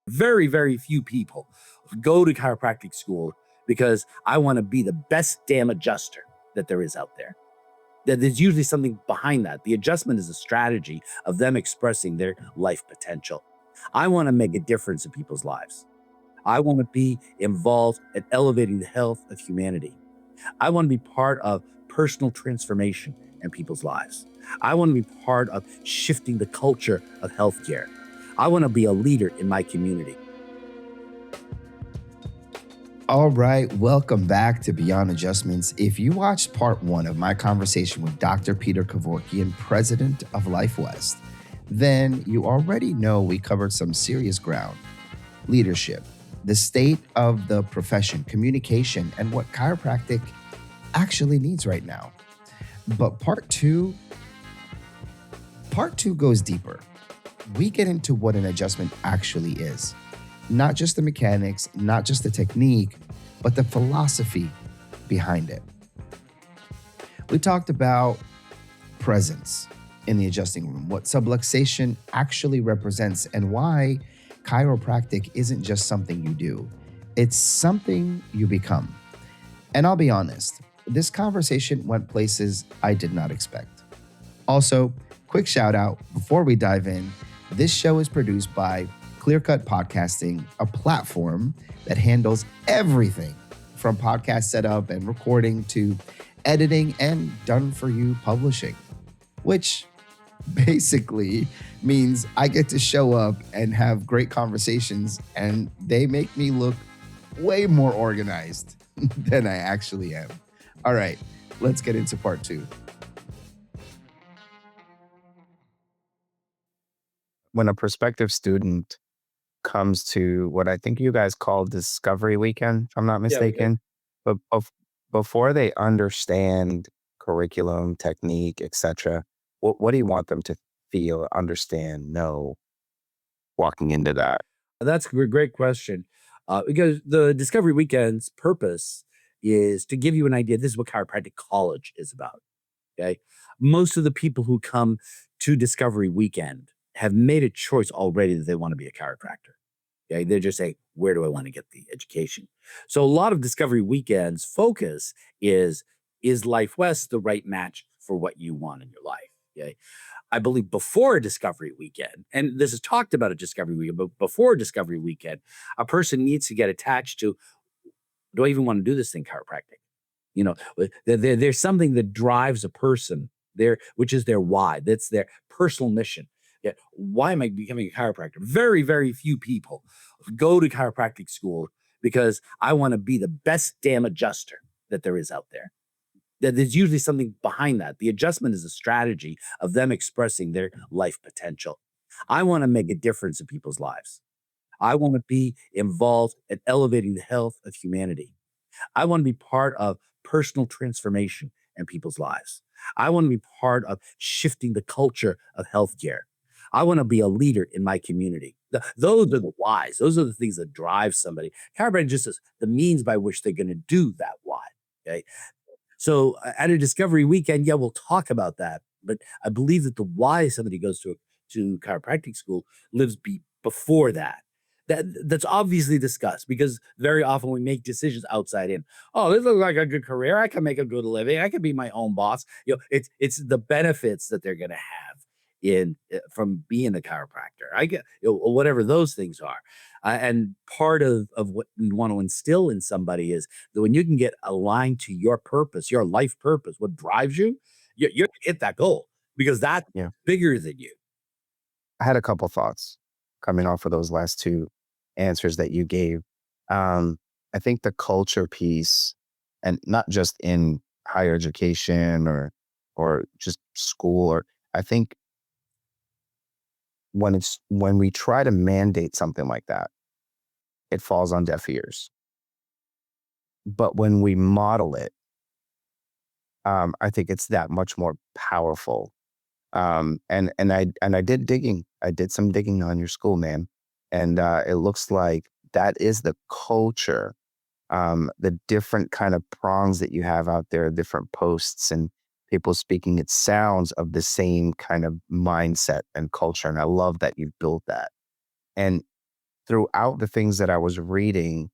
Very, very few people go to chiropractic school because I want to be the best damn adjuster that there is out there. There's usually something behind that. The adjustment is a strategy of them expressing their life potential. I want to make a difference in people's lives. I want to be involved in elevating the health of humanity. I want to be part of personal transformation in people's lives. I want to be part of shifting the culture of healthcare. I want to be a leader in my community. All right, welcome back to Beyond Adjustments. If you watched part one of my conversation with Dr. Peter Kevorkian, president of Life West, then you already know we covered some serious ground. Leadership, the state of the profession, communication, and what chiropractic actually needs right now. But part two goes deeper. We get into what an adjustment actually is. Not just the mechanics, not just the technique, but the philosophy behind it. We talked about presence in the adjusting room, what subluxation actually represents, and why chiropractic isn't just something you do. It's something you become. And I'll be honest, this conversation went places I did not expect. Also, quick shout out before we dive in, this show is produced by Clearcut Podcasting, a platform that handles everything from podcast setup and recording to editing and done-for-you publishing, which basically means I get to show up and have great conversations, and they make me look way more organized than I actually am. All right, let's get into part two. When a prospective student comes to what I think you guys call Discovery Weekend, if I'm not mistaken, but before they understand curriculum, technique, etc., what do you want them to feel, understand, know walking into that? That's a great question. Because the Discovery Weekend's purpose is to give you an idea. This is what chiropractic college is about. Okay. Most of the people who come to Discovery Weekend have made a choice already that they want to be a chiropractor. Okay. They're just saying, where do I want to get the education? So a lot of Discovery Weekend's focus is Life West the right match for what you want in your life? Okay. I believe before Discovery Weekend, and this is talked about at Discovery Weekend, but before Discovery Weekend, a person needs to get attached to, do I even want to do this thing, chiropractic? You know, there's something that drives a person there, which is their why. That's their personal mission. Yeah. Why am I becoming a chiropractor? Very, very few people go to chiropractic school because I want to be the best damn adjuster that there is out there. There's usually something behind that. The adjustment is a strategy of them expressing their life potential. I want to make a difference in people's lives. I want to be involved in elevating the health of humanity. I want to be part of personal transformation in people's lives. I want to be part of shifting the culture of healthcare. I want to be a leader in my community. Those are the whys. Those are the things that drive somebody. Chiropractic just is the means by which they're going to do that why. Okay. So at a Discovery Weekend, yeah, we'll talk about that. But I believe that the why somebody goes to chiropractic school lives before that. That's obviously discussed because very often we make decisions outside in. Oh, this looks like a good career. I can make a good living. I can be my own boss. You know, it's the benefits that they're going to have in from being a chiropractor. I get whatever those things are, and part of what we want to instill in somebody is that when you can get aligned to your purpose, your life purpose, what drives you, you hit that goal because that's Yeah. bigger than you. I had a couple thoughts coming off of those last two answers that you gave. I think the culture piece, and not just in higher education or just school, or I think when we try to mandate something like that, it falls on deaf ears. But when we model it, I think it's that much more powerful. And I did digging. I did some digging on your school, man, and it looks like that is the culture. The different kind of prongs that you have out there, different posts and people speaking, it sounds of the same kind of mindset and culture. And I love that you've built that. And throughout the things that I was reading,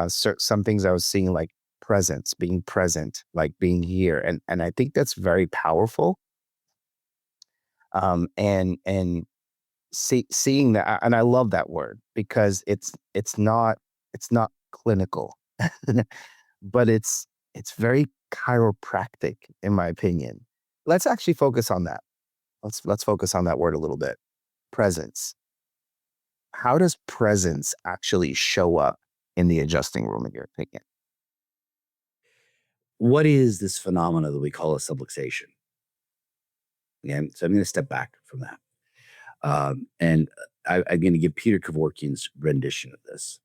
some things I was seeing, like presence, being present, like being here, and I think that's very powerful. And seeing that, and I love that word because it's not clinical, but it's very chiropractic in my opinion. Let's actually focus on that. Let's focus on that word a little bit. Presence. How does presence actually show up in the adjusting room, in your opinion? What is this phenomena that we call a subluxation? Okay, so I'm going to step back from that. And I'm going to give Peter Kevorkian's rendition of this.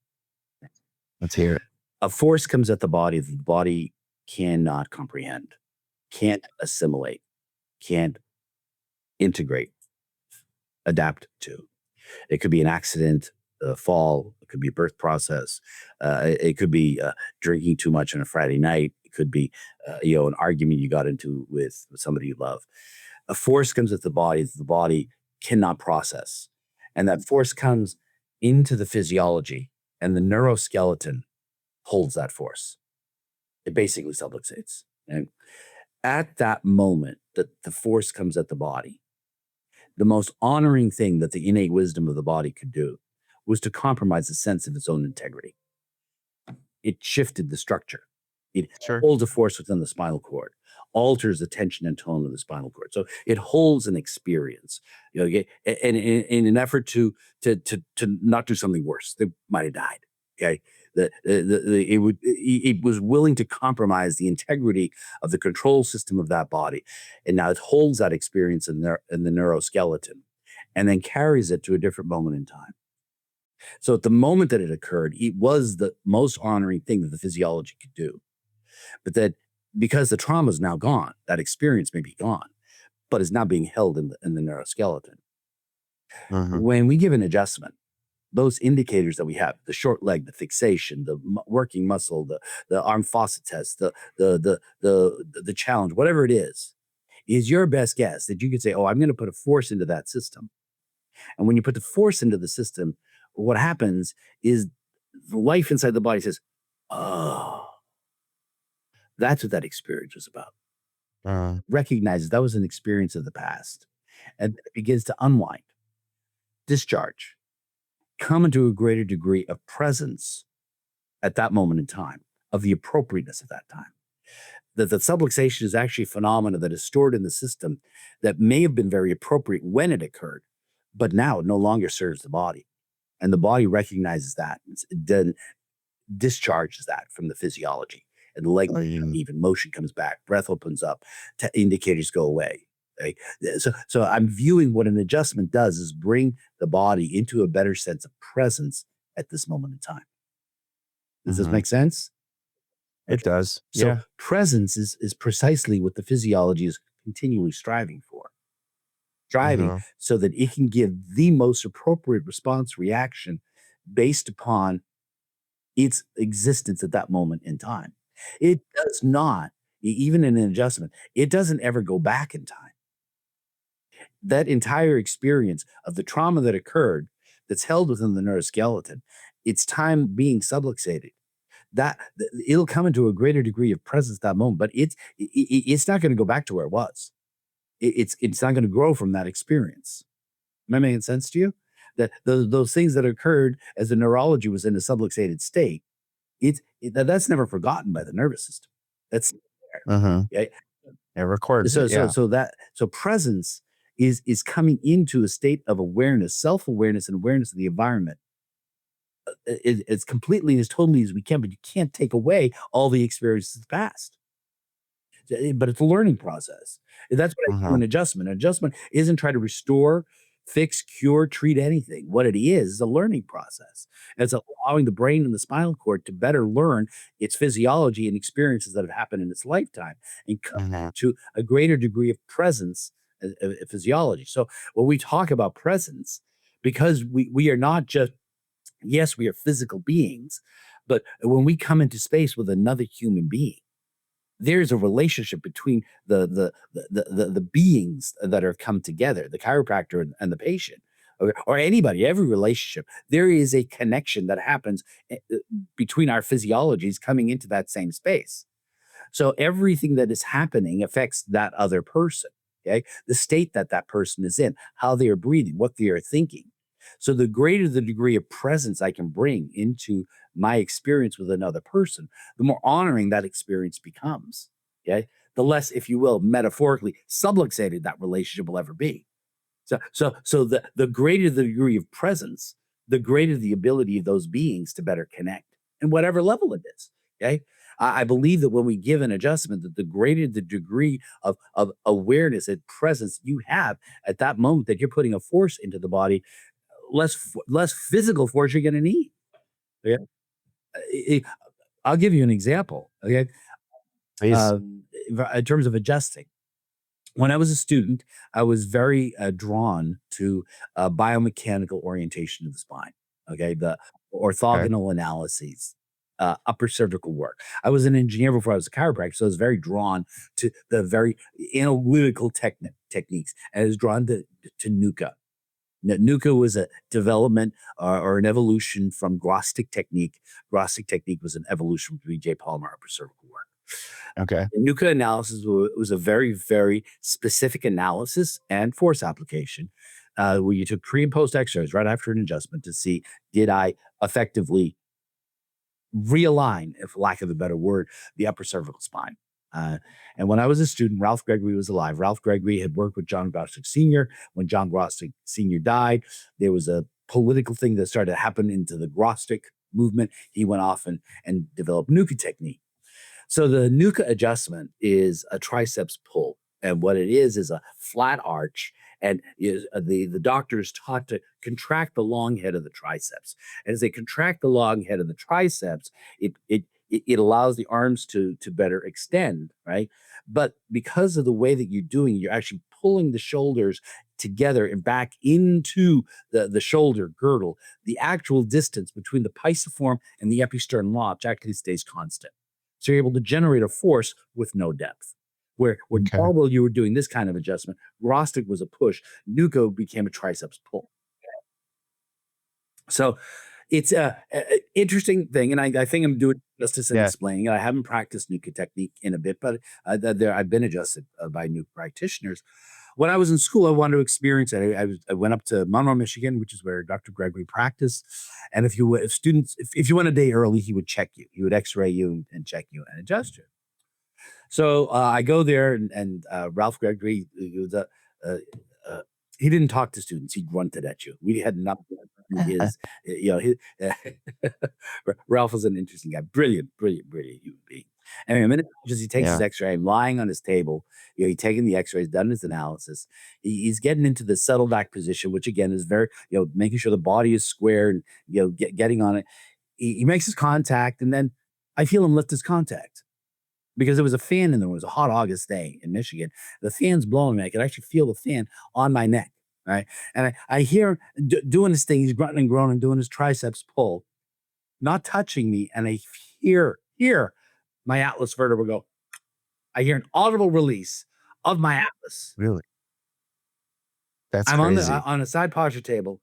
Let's hear it. A force comes at the body that the body cannot comprehend, can't assimilate, can't integrate, adapt to. It could be an accident, a fall. It could be a birth process. It could be drinking too much on a Friday night. It could be, an argument you got into with somebody you love. A force comes at the body that the body cannot process, and that force comes into the physiology, and the neuroskeleton holds that force. It basically subluxates. And at that moment that the force comes at the body, the most honoring thing that the innate wisdom of the body could do was to compromise the sense of its own integrity. It shifted the structure. It Sure. holds a force within the spinal cord, alters the tension and tone of the spinal cord. So it holds an experience, and in an effort to not do something worse. They might have died. Okay, it was willing to compromise the integrity of the control system of that body, and now it holds that experience in the neuroskeleton, and then carries it to a different moment in time. So at the moment that it occurred, it was the most honoring thing that the physiology could do. But that because the trauma is now gone, that experience may be gone, but is now being held in the neuroskeleton. Mhm. When we give an adjustment, those indicators that we have, the short leg, the fixation, the working muscle, the arm faucet test, the challenge, whatever it is your best guess that you could say, oh, I'm going to put a force into that system. And when you put the force into the system, what happens is the life inside the body says, oh, that's what that experience was about. Uh, Recognizes that was an experience of the past. And it begins to unwind, discharge, come into a greater degree of presence at that moment in time, of the appropriateness of that time. That the subluxation is actually a phenomena that is stored in the system that may have been very appropriate when it occurred, but now it no longer serves the body. And the body recognizes that, it then discharges that from the physiology. And the leg, I mean, even motion comes back, breath opens up, indicators go away. Right? So I'm viewing what an adjustment does is bring the body into a better sense of presence at this moment in time. Does this mhm. make sense? It does. So Yeah. presence is precisely what the physiology is continually striving for. Striving Mhm. so that it can give the most appropriate response reaction based upon its existence at that moment in time. It does not, even in an adjustment, it doesn't ever go back in time. That entire experience of the trauma that occurred that's held within the neuroskeleton, its time being subluxated, it'll come into a greater degree of presence that moment, but it's not going to go back to where it was. It's not going to grow from that experience. Am I making sense to you? That those things that occurred as the neurology was in a subluxated state, that's never forgotten by the nervous system. That's there. Mhm. Yeah. It records So it. so Yeah. so that so presence is coming into a state of awareness, self-awareness, and awareness of the environment. As completely, as totally as we can, but you can't take away all the experiences of the past. But it's a learning process. That's what I do Mhm. in adjustment. Adjustment isn't try to restore, fix, cure, treat anything. What it is a learning process. It's allowing the brain and the spinal cord to better learn its physiology and experiences that have happened in its lifetime and come Mhm. to a greater degree of presence of physiology. So when we talk about presence, because we are not just, yes, we are physical beings, but when we come into space with another human being, there's a relationship between the beings that are come together, the chiropractor and the patient. or anybody, every relationship, there is a connection that happens between our physiologies coming into that same space. So everything that is happening affects that other person. Okay. The state that that person is in, how they are breathing, what they are thinking. So the greater the degree of presence I can bring into my experience with another person, the more honoring that experience becomes. Okay. The less, if you will, metaphorically subluxated that relationship will ever be. So the greater the degree of presence, the greater the ability of those beings to better connect, and whatever level it is. Okay. I believe that when we give an adjustment, that the greater the degree of awareness and presence you have at that moment that you're putting a force into the body, less physical force you're going to need. Yeah. I'll give you an example. Okay. Please. In terms of adjusting, when I was a student, I was very drawn to biomechanical orientation of the spine. Okay, the Okay. orthogonal analyses, upper cervical work. I was an engineer before I was a chiropractor, so I was very drawn to the very analytical techniques. And I was drawn to NUCA. NUCA was a development or an evolution from Grostic technique. Grostic technique was an evolution from BJ Palmer upper cervical work. Okay. NUCA analysis was a very, very specific analysis and force application where you took pre and post x-rays right after an adjustment to see, did I effectively realign, if lack of a better word, the upper cervical spine. And when I was a student, Ralph Gregory was alive. Ralph Gregory had worked with John Grostic Sr. When John Grostic Sr. died, there was a political thing that started to happen into the Grostic movement. He went off and developed NUCA technique. So the NUCA adjustment is a triceps pull. And what it is a flat arch. And the doctor is taught to contract the long head of the triceps. And as they contract the long head of the triceps, it allows the arms to better extend, right? But because of the way that you're doing, you're actually pulling the shoulders together and back into the shoulder girdle. The actual distance between the pisiform and the episternal notch actually stays constant. So you're able to generate a force with no depth. Where Okay. while you were doing this kind of adjustment, Grostic was a push, NUCA became a triceps pull. So it's a interesting thing, and I think I'm doing justice in Yeah. explaining it. I haven't practiced NUCA technique in a bit, but I've been adjusted by NUCA practitioners. When I was in school, I wanted to experience it. I went up to Monroe, Michigan, which is where Dr. Gregory practiced. And if you went a day early, he would check you. He would X-ray you and check you and adjust you. So I go there, and Ralph Gregory, he was uh, uh, he didn't talk to students. He grunted at you. We had nothing. Ralph was an interesting guy. Brilliant, brilliant, brilliant human being. Anyway, a minute just he takes his Yeah. X-ray, I'm lying on his table. He's taking the X-rays, done his analysis. He's getting into the settle back position, which again is very, making sure the body is square and getting on it. He makes his contact, and then I feel him lift his contact because there was a fan in there. It was a hot August day in Michigan. The fan's blowing me. I could actually feel the fan on my neck, right? And I hear him doing this thing. He's grunting and groaning, doing his triceps pull, not touching me. And I hear my atlas vertebra go. I hear an audible release of my atlas. Really? That's I'm crazy. on a side posture table.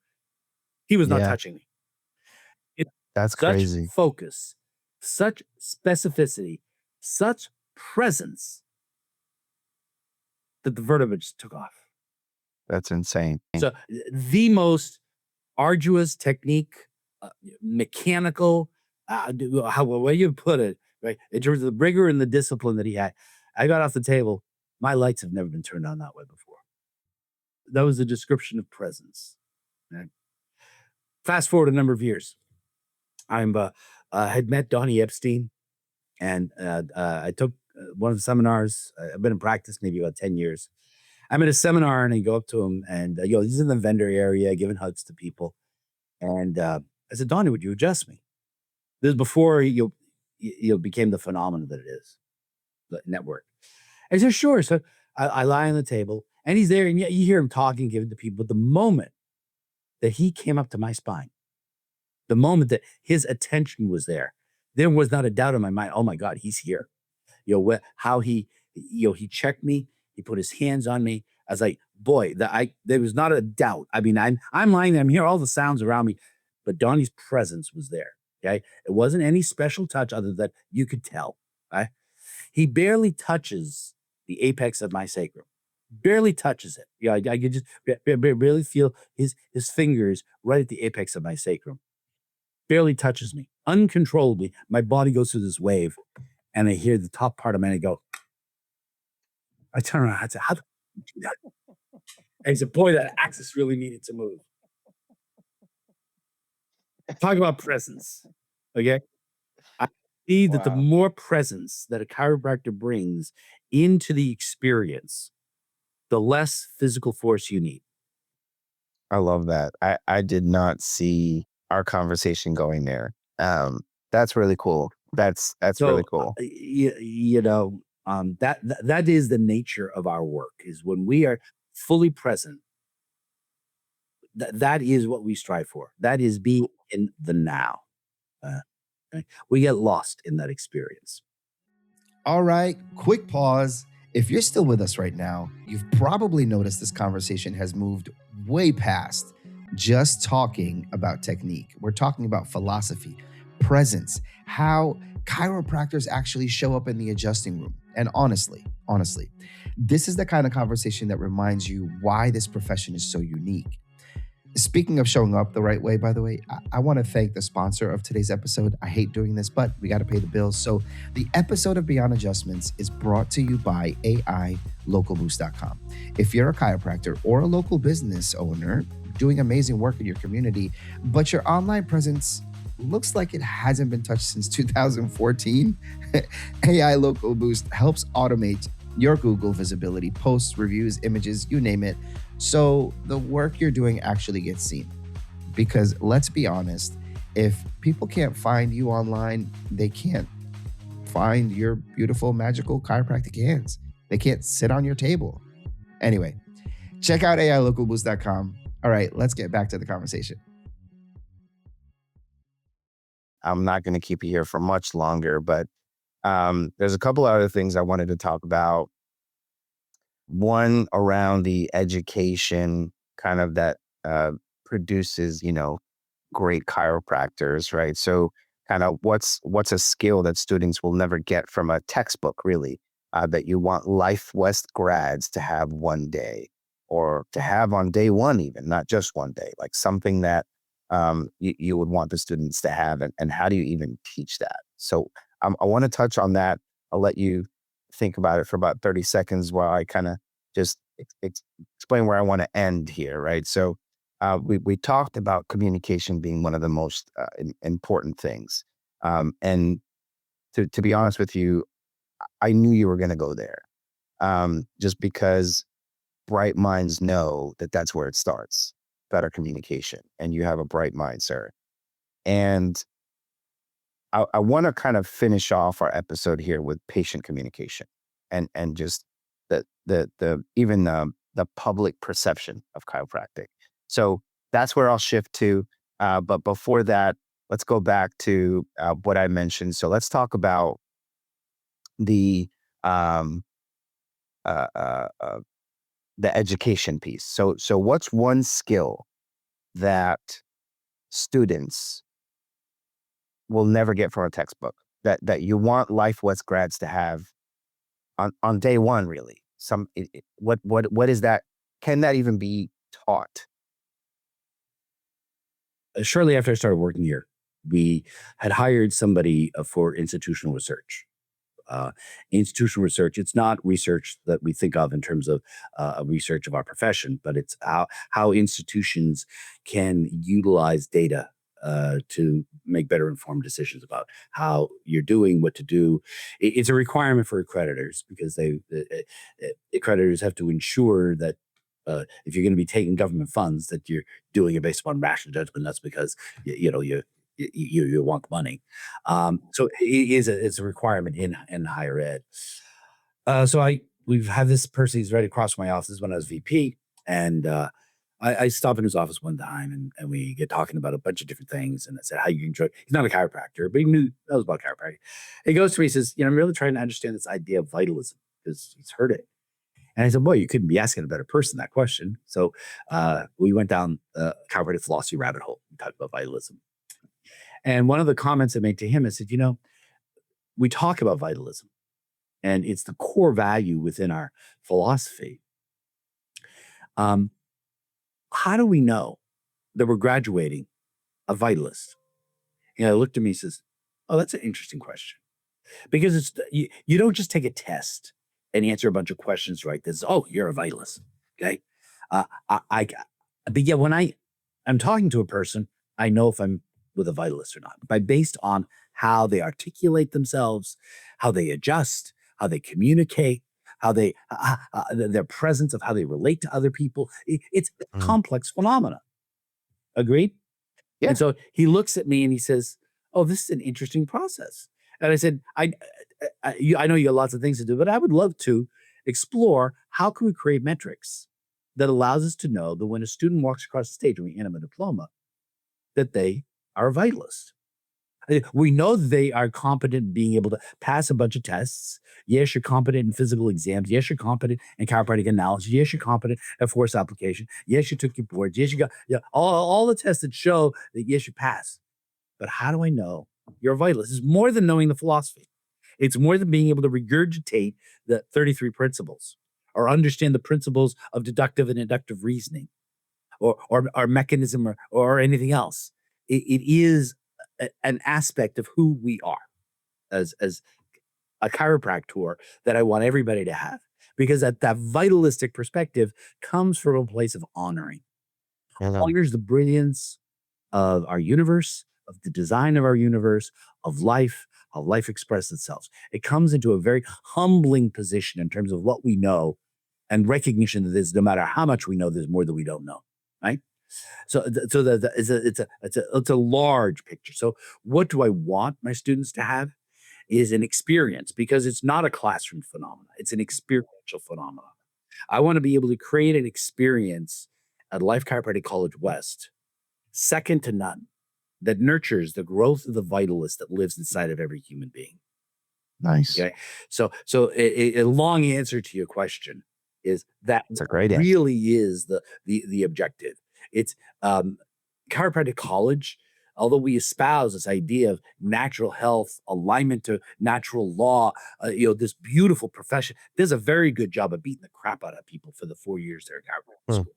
He was not Yeah. touching me. It's That's such crazy. focus, such specificity, such presence that the vertebra just took off. That's insane. So the most arduous technique, mechanical, way you put it, right? In terms of the rigor and the discipline that he had, I got off the table. My lights have never been turned on that way before. That was a description of presence. Right? Fast forward a number of years, had met Donnie Epstein, and I took one of the seminars. I've been in practice maybe about 10 years. I'm at a seminar and I go up to him and, he's in the vendor area giving hugs to people. And I said, Donnie, would you adjust me? This is before you became the phenomenon that it is, the network. And he said, sure. So I lie on the table and he's there and you hear him talking, giving to people. But the moment that he came up to my spine, the moment that his attention was there was not a doubt in my mind. Oh my God, he's here. How he checked me. He put his hands on me. I was like, boy, there was not a doubt. I mean, I'm lying there, I'm hearing all the sounds around me, but Donnie's presence was there. Okay. It wasn't any special touch other than you could tell. Right? He barely touches the apex of my sacrum. Barely touches it. Yeah, I could just barely feel his fingers right at the apex of my sacrum. Barely touches me. Uncontrollably, my body goes through this wave, and I hear the top part of my head go. I turn around. I said, "How the you do that?" And he said, "Boy, that axis really needed to move." Talk about presence. Okay. I see that the Wow. more presence that a chiropractor brings into the experience, the less physical force you need. I love that. I did not see our conversation going there. That's really cool. That's really So, cool. that is the nature of our work is when we are fully present, that is what we strive for. That is being in the now. Uh, okay? We get lost in that experience. All right, quick pause. If you're still with us right now, you've probably noticed this conversation has moved way past just talking about technique. We're talking about philosophy, presence, how chiropractors actually show up in the adjusting room. And honestly, this is the kind of conversation that reminds you why this profession is so unique. Speaking of showing up the right way, by the way, I want to thank the sponsor of today's episode. I hate doing this, but we got to pay the bills. So, the episode of Beyond Adjustments is brought to you by AILocalBoost.com. If you're a chiropractor or a local business owner doing amazing work in your community, but your online presence looks like it hasn't been touched since 2014, AI Local Boost helps automate your Google visibility, posts, reviews, images, you name it, so the work you're doing actually gets seen. Because let's be honest, if people can't find you online, they can't find your beautiful, magical chiropractic hands. They can't sit on your table. Anyway, check out AILocalBoost.com. All right, let's get back to the conversation. I'm not going to keep you here for much longer, but there's a couple other things I wanted to talk about. One around the education kind of that produces, great chiropractors, right? So kind of what's a skill that students will never get from a textbook, really, that you want Life West grads to have one day or to have on day one, even not just one day, like something that you would want the students to have. And how do you even teach that? So I want to touch on that. I'll let you think about it for about 30 seconds while I kind of just explain where I want to end here, right? So we talked about communication being one of the most important things. And to be honest with you, I knew you were going to go there just because bright minds know that that's where it starts, better communication. And you have a bright mind, sir. And I want to kind of finish off our episode here with patient communication and just the public perception of chiropractic. So that's where I'll shift to. But before that, let's go back to what I mentioned. So let's talk about the um, uh, uh, uh, the education piece. So what's one skill that students will never get from a textbook that you want Life West grads to have on day one, really? What is that? Can that even be taught? Shortly after I started working here, we had hired somebody for institutional research. Institutional research, it's not research that we think of in terms of research of our profession, but it's how institutions can utilize data to make better informed decisions about how you're doing, what to do. It's a requirement for accreditors because accreditors have to ensure that if you're going to be taking government funds, that you're doing it based upon rational judgment. That's because you want money. So it's a requirement in higher ed. We've had this person. He's right across from my office when I was VP, and I stop in his office one time, and we get talking about a bunch of different things. And I said, "How you enjoy?" He's not a chiropractor, but he knew that was about chiropractic. He goes to me, he says, "I'm really trying to understand this idea of vitalism because he's heard it." And I said, boy, you couldn't be asking a better person that question. So we went down the chiropractic philosophy rabbit hole. We talked about vitalism. And one of the comments I made to him, I said, we talk about vitalism and it's the core value within our philosophy. How do we know that we're graduating a vitalist? And I looked at me and says, oh, that's an interesting question. Because you don't just take a test and answer a bunch of questions right. This, oh, you're a vitalist. Okay. But yeah, when I'm talking to a person, I know if I'm with a vitalist or not based on how they articulate themselves, how they adjust, how they communicate, how they their presence of how they relate to other people. It's a complex phenomena. Agreed? Yeah. And so he looks at me and he says, oh, this is an interesting process. And I said, I know you got lots of things to do, but I would love to explore how can we create metrics that allows us to know that when a student walks across the stage and we hand them a diploma, that they are a vitalist. We know that they are competent in being able to pass a bunch of tests. Yes, you're competent in physical exams. Yes, you're competent in chiropractic analysis. Yes, you're competent at force application. Yes, you took your boards. Yes, you got all the tests that show that yes, you pass. But how do I know you're a vitalist? It's more than knowing the philosophy. It's more than being able to regurgitate the 33 principles or understand the principles of deductive and inductive reasoning or mechanism or anything else. It is an aspect of who we are as a chiropractor that I want everybody to have, because that vitalistic perspective comes from a place of honoring. Honors the brilliance of our universe, of the design of our universe, of life, how life expresses itself. It comes into a very humbling position in terms of what we know and recognition that there's, no matter how much we know, there's more that we don't know, right? So it's a large picture. So what do I want my students to have is an experience, because it's not a classroom phenomenon. It's an experiential phenomenon. I want to be able to create an experience at Life Chiropractic College West, second to none, that nurtures the growth of the vitalist that lives inside of every human being. Nice. Okay. So a long answer to your question is that It's a great answer. really is the objective. It's chiropractic college, although we espouse this idea of natural health, alignment to natural law, this beautiful profession, does a very good job of beating the crap out of people for the 4 years they're in chiropractic school.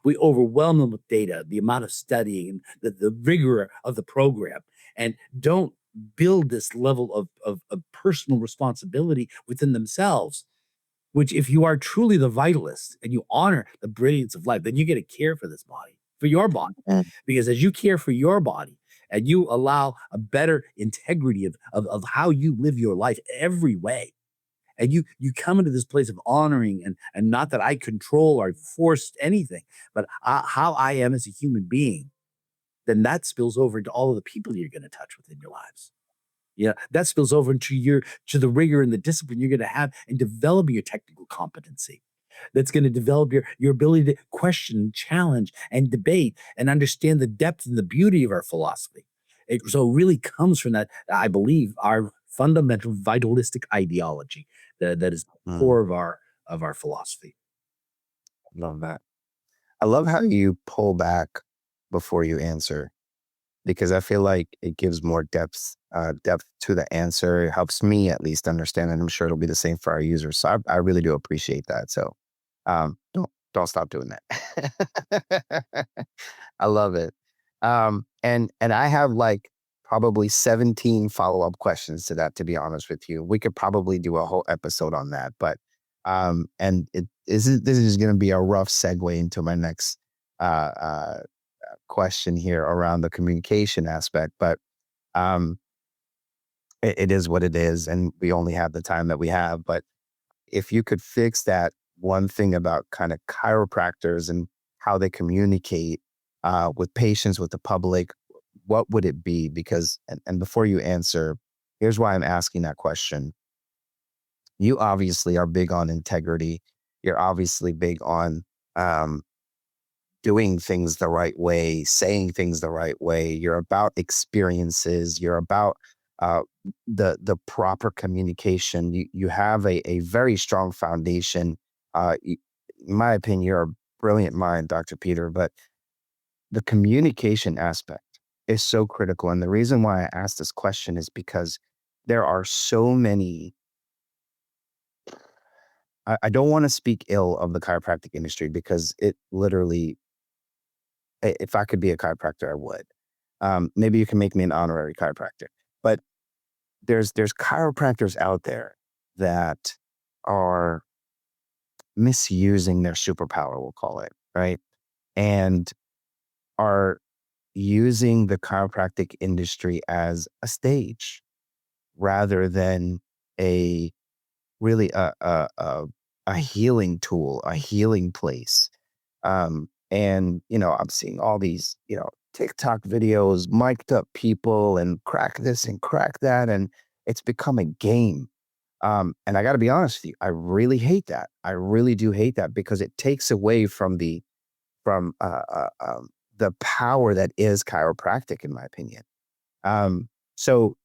We overwhelm them with data, the amount of studying, and the rigor of the program, and don't build this level of personal responsibility within themselves, which, if you are truly the vitalist and you honor the brilliance of life, then you get to care for this body, for your body. Because as you care for your body and you allow a better integrity of how you live your life every way, and you come into this place of honoring and not that I control or forced anything, but how I am as a human being, then that spills over into all of the people you're going to touch within your lives. Yeah, that spills over into the rigor and the discipline you're going to have in developing your technical competency. That's going to develop your ability to question, challenge, and debate and understand the depth and the beauty of our philosophy. So it really comes from that, I believe, our fundamental vitalistic ideology that is the core of our philosophy. Love that. I love how you pull back before you answer, because I feel like it gives more depth to the answer. It helps me at least understand, and I'm sure it'll be the same for our users. So I really do appreciate that. So don't stop doing that. I love it. And I have like probably 17 follow-up questions to that, to be honest with you. We could probably do a whole episode on that, but and this is going to be a rough segue into my next question here around the communication aspect, but it is what it is, and we only have the time that we have. But if you could fix that one thing about kind of chiropractors and how they communicate with patients, with the public, what would it be? Because, and before you answer, here's why I'm asking that question. You obviously are big on integrity. You're obviously big on doing things the right way, saying things the right way. You're about experiences. You're about the proper communication. You have a very strong foundation In my opinion, you're a brilliant mind, Dr. Peter, but the communication aspect is so critical. And the reason why I asked this question is because there are so many. I don't want to speak ill of the chiropractic industry because it literally, if I could be a chiropractor, I would. Maybe you can make me an honorary chiropractor. But there's chiropractors out there that are misusing their superpower, we'll call it, right? And are using the chiropractic industry as a stage rather than a really a healing tool, a healing place. And I'm seeing all these, TikTok videos, mic'd up people and crack this and crack that, and it's become a game. And I got to be honest with you, I really hate that. I really do hate that because it takes away from the power that is chiropractic, in my opinion. So,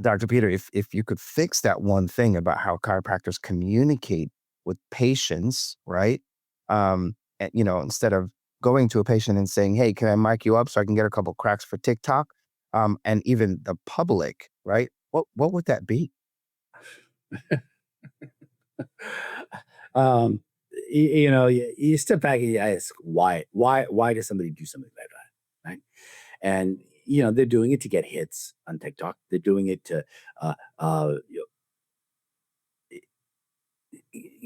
Dr. Peter, if you could fix that one thing about how chiropractors communicate with patients, right? And, instead of going to a patient and saying, "Hey, can I mic you up so I can get a couple cracks for TikTok?" And even the public, right? What would that be? um, you step back and you ask why does somebody do something like that, right? And they're doing it to get hits on TikTok. They're doing it to uh, uh,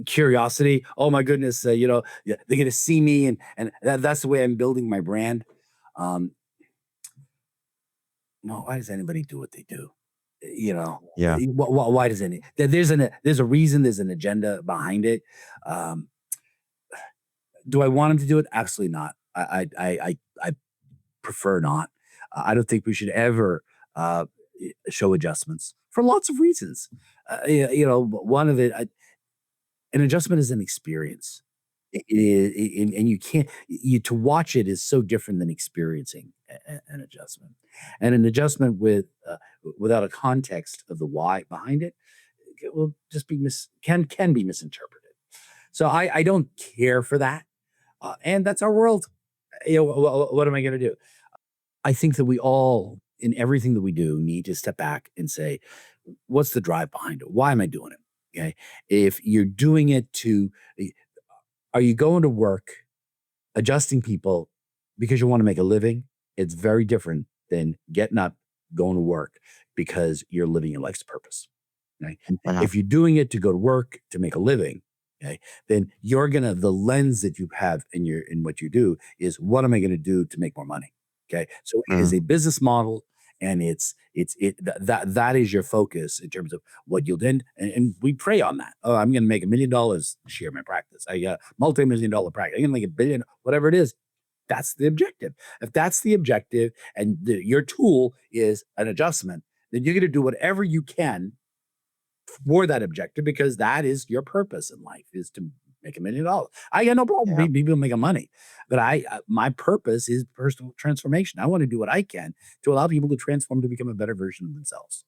curiosity. Oh my goodness, yeah, they're going to see me, and that's the way I'm building my brand. Um, no, why does anybody do what they do? Yeah. Why does any? There's a reason. There's an agenda behind it. Um, do I want them to do it? Absolutely not. I prefer not. I don't think we should ever uh, show adjustments for lots of reasons. One of it, an adjustment is an experience. And you can't to watch it is so different than experiencing an adjustment, and an adjustment without a context of the why behind it, it will just be can be misinterpreted. So I don't care for that, and that's our world. What am I going to do? I think that we all, in everything that we do, need to step back and say, what's the drive behind it? Why am I doing it? Okay. If you're doing it are you going to work adjusting people because you want to make a living? It's very different than getting up, going to work because you're living your life's purpose. Right? And Uh-huh. if you're doing it to go to work to make a living, okay, then the lens that you have in what you do is, what am I going to do to make more money? Okay. So it is Mm, a business model, and that is your focus in terms of what you'll do. And we pray on that. Oh, I'm going to make $1 million this year in my practice. I got multi-million-dollar practice. I'm going to make a billion, whatever it is. That's the objective. If that's the objective, and your tool is an adjustment, then you're going to do whatever you can for that objective, because that is your purpose in life, is to make $1 million. I got no problem yeah. people making money, but my purpose is personal transformation. I want to do what I can to allow people to transform, to become a better version of themselves.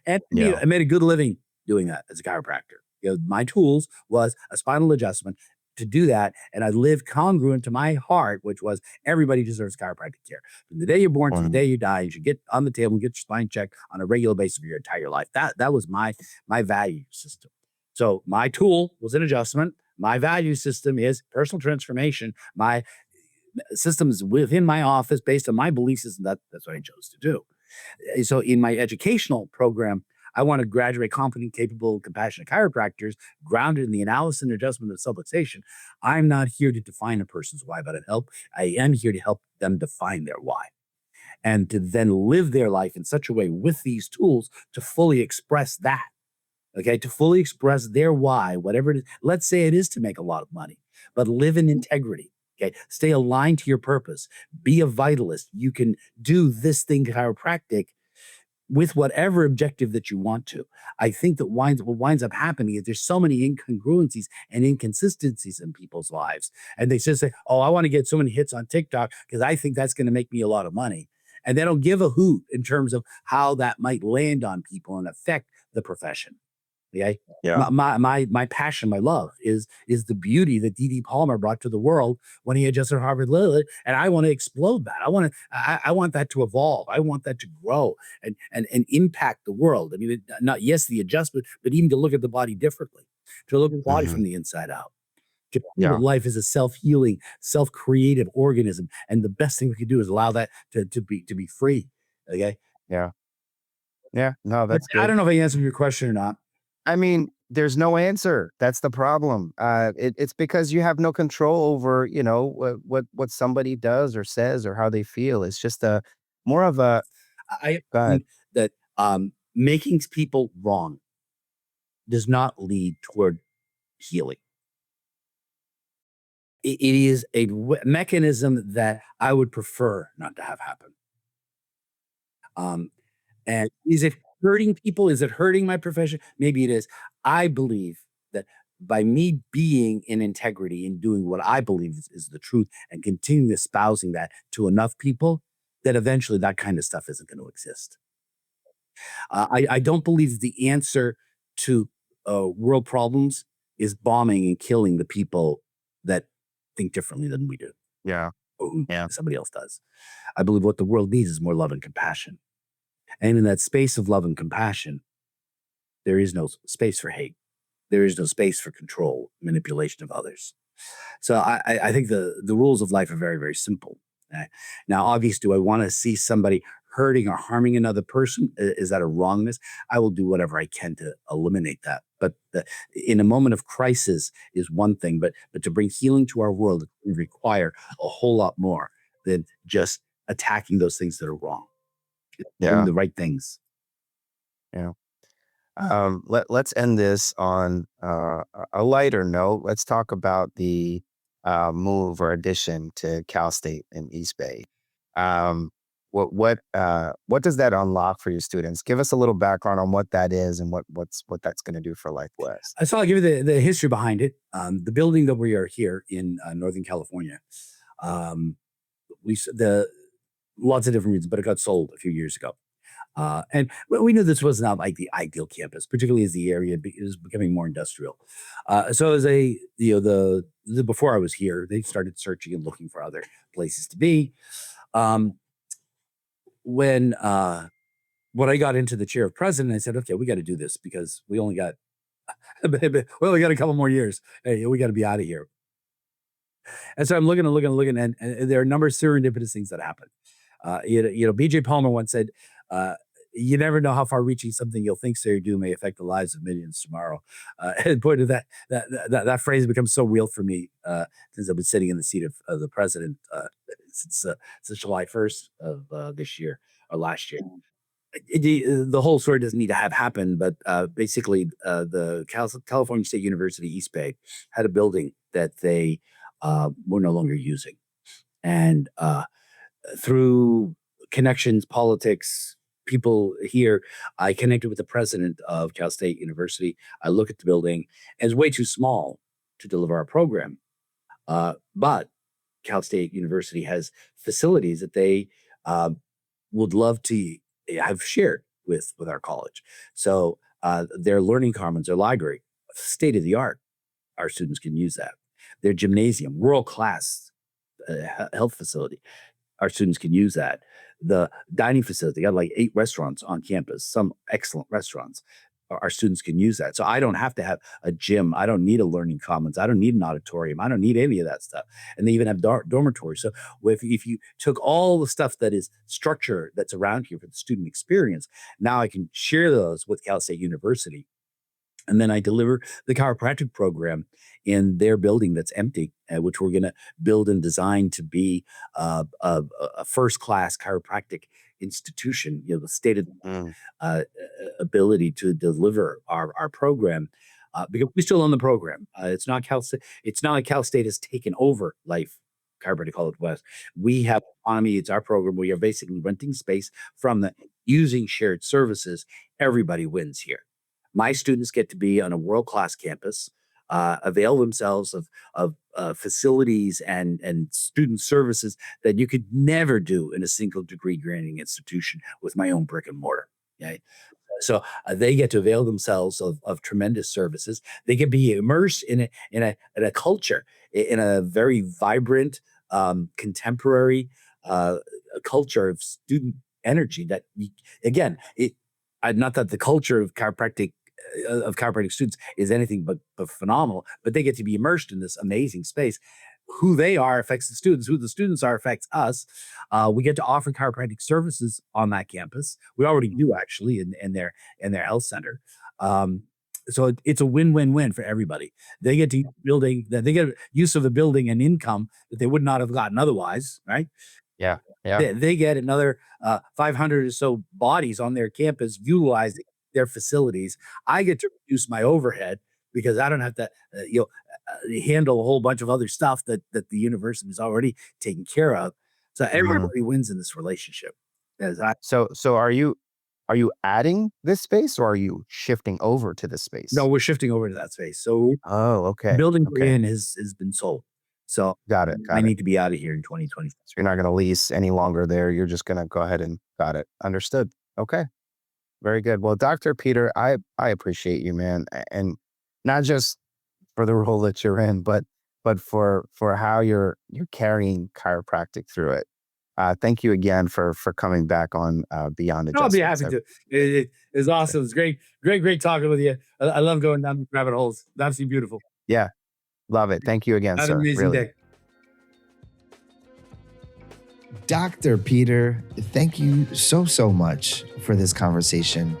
And Yeah. I made a good living doing that as a chiropractor. My tools was a spinal adjustment to do that, and I lived congruent to my heart, which was everybody deserves chiropractic care. From the day you're born to the Mhm. day you die, you should get on the table and get your spine checked on a regular basis for your entire life. That was my value system. So my tool was an adjustment. My value system is personal transformation. My systems within my office based on my belief system. That's what I chose to do. So in my educational program, I want to graduate competent, capable, compassionate chiropractors grounded in the analysis and adjustment of subluxation. I'm not here to define a person's why, but I am here to help them define their why, and to then live their life in such a way with these tools to fully express that. Okay, to fully express their why, whatever it is. Let's say it is to make a lot of money, but live in integrity. Okay, stay aligned to your purpose. Be a vitalist. You can do this thing chiropractic with whatever objective that you want to. I think that what winds up happening is there's so many incongruencies and inconsistencies in people's lives. And they just say, oh, I want to get so many hits on TikTok because I think that's going to make me a lot of money. And they don't give a hoot in terms of how that might land on people and affect the profession. Okay. Yeah. My passion, my love is the beauty that D.D. Palmer brought to the world when he adjusted Harvard Lilly, and I want to explode that. I want that to evolve. I want that to grow and impact the world. I mean, not yes the adjustment, but even to look at the body differently, to look at the body Hmm. from the inside out. To feel that Yeah. life is a self-healing, self-creative organism, and the best thing we can do is allow that to be free. Okay, Yeah. Yeah. No, but that's I good. don't know if I answered your question or not. I mean, there's no answer. That's the problem. It's because you have no control over, what somebody does or says or how they feel. It's just a more of a I go ahead. think that making people wrong does not lead toward healing. It is a mechanism that I would prefer not to have happen. Um, and is it hurting people? Is it hurting my profession? Maybe it is. I believe that by me being in integrity and doing what I believe is the truth and continuing espousing that to enough people, that eventually that kind of stuff isn't going to exist. I don't believe the answer to world problems is bombing and killing the people that think differently than we do, Yeah. or who Yeah. somebody else does. I believe what the world needs is more love and compassion. And in that space of love and compassion, there is no space for hate. There is no space for control, manipulation of others. So I think the rules of life are very, very simple. Now, obviously, do I want to see somebody hurting or harming another person? Is that a wrongness? I will do whatever I can to eliminate that. But in a moment of crisis is one thing, but to bring healing to our world, we require a whole lot more than just attacking those things that are wrong. Doing Yeah. the right things. Yeah. Let's end this on a lighter note. Let's talk about the move or addition to Cal State in East Bay. Um, what does that unlock for your students? Give us a little background on what that is and what that's going to do for Life West. So I'll give you the history behind it. The building that we are here in Northern California, um, the lots of different reasons, but it got sold a few years ago. And we knew this was not like the ideal campus, particularly as the area is becoming more industrial. So as the before I was here, they started searching and looking for other places to be. Um, when I got into the chair of president, I said, okay, we got to do this because we only got we only got a couple more years. Hey, we got to be out of here. And so I'm looking and looking and looking, and there are a number of serendipitous things that happen. BJ Palmer once said, uh, "You never know how far-reaching something you'll think so or do may affect the lives of millions tomorrow." And boy, did that phrase becomes so real for me since I've been sitting in the seat of the president since July 1st of this year or last year. The whole story doesn't need to have happened, but basically, the California State University East Bay had a building that they were no longer using, and through connections, politics, people here, I connected with the president of Cal State University. I look at the building, and it's way too small to deliver our program, but Cal State University has facilities that they uh, would love to have shared with our college. So their learning commons, their library, state of the art. Our students can use that. Their gymnasium, world class health facility. Our students can use that. The dining facility, got like 8 restaurants on campus, some excellent restaurants. Our students can use that. So I don't have to have a gym. I don't need a learning commons. I don't need an auditorium. I don't need any of that stuff. And they even have dormitories. So if you took all the stuff that is structure that's around here for the student experience, now I can share those with Cal State University, and then I deliver the chiropractic program in their building that's empty, which we're going to build and design to be a first class chiropractic institution, the state of Mm, ability to deliver our program. Because we still own the program. It's not Cal State. It's not like Cal State has taken over Life Chiropractic College West. We have autonomy. It's our program. We are basically renting space from the using shared services. Everybody wins here. My students get to be on a world class campus, avail themselves of facilities and student services that you could never do in a single degree granting institution with my own brick and mortar. Okay? So they get to avail themselves of tremendous services. They can be immersed in a culture, in a very vibrant, contemporary culture of student energy. That again, not that the culture of chiropractic students is anything but phenomenal, but they get to be immersed in this amazing space. Who they are affects the students. Who the students are affects us. We get to offer chiropractic services on that campus. We already do actually in their health center. So it's a win-win-win for everybody. They get to they get use of the building and income that they would not have gotten otherwise, right? Yeah. Yeah. They get another 500 or so bodies on their campus utilizing their facilities. I get to reduce my overhead because I don't have to, handle a whole bunch of other stuff that the university is already taking care of. So Mhm. everybody wins in this relationship. As I So are you adding this space or are you shifting over to this space? No, we're shifting over to that space. So Oh, the okay. building we're Okay. in has been sold. So Got it. I Got it. need to be out of here in 2020. So you're not going to lease any longer there. You're just going to go ahead and got it. Understood. Okay. Very good. Well, Dr. Peter, I appreciate you, man. And not just for the role that you're in, but for how you're carrying chiropractic through it. Thank you again for coming back on Beyond I'll be Adjustments. happy to. It's awesome. It's great talking with you. I love going down rabbit holes. It's absolutely beautiful. Yeah, love it. Thank you again, Have an sir. amazing Really. day. Dr. Peter, thank you so much for this conversation.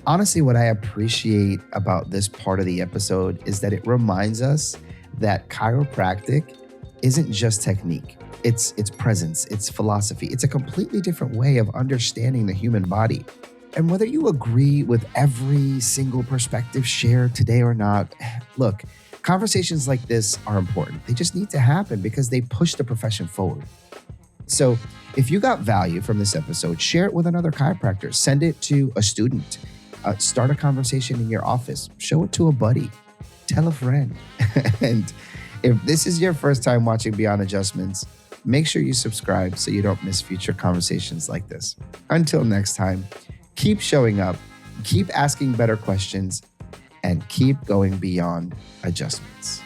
Honestly, what I appreciate about this part of the episode is that it reminds us that chiropractic isn't just technique. It's presence, it's philosophy. It's a completely different way of understanding the human body. And whether you agree with every single perspective shared today or not, look, conversations like this are important. They just need to happen because they push the profession forward. So if you got value from this episode, share it with another chiropractor. Send it to a student. Start a conversation in your office. Show it to a buddy. Tell a friend. And if this is your first time watching Beyond Adjustments, make sure you subscribe so you don't miss future conversations like this. Until next time, keep showing up, keep asking better questions, and keep going beyond adjustments.